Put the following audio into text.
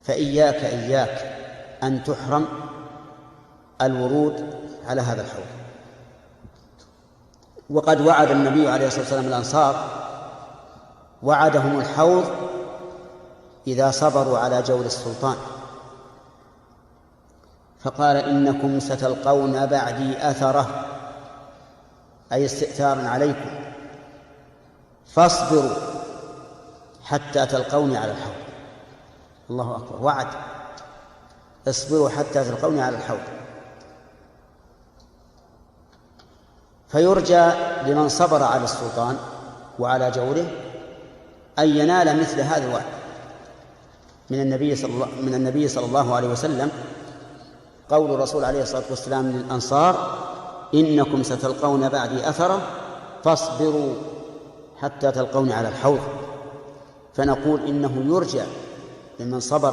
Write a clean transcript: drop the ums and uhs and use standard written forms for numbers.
فإياك أن تحرم الورود على هذا الحوض. وقد وعد النبي عليه الصلاة والسلام الأنصار، وعدهم الحوض إذا صبروا على جور السلطان، فقال: إنكم ستلقون بعدي أثرة، أي استئثارا عليكم، فاصبروا حتى تلقوني على الحوض. الله أكبر، وعد: اصبروا حتى تلقوني على الحوض. فيرجى لمن صبر على السلطان وعلى جوره أن ينال مثل هذا الوعد من النبي صلى الله عليه وسلم. قول الرسول عليه الصلاة والسلام للأنصار: إنكم ستلقون بعدي أثرة فاصبروا حتى تلقوني على الحوض. فنقول إنه يرجى لمن صبر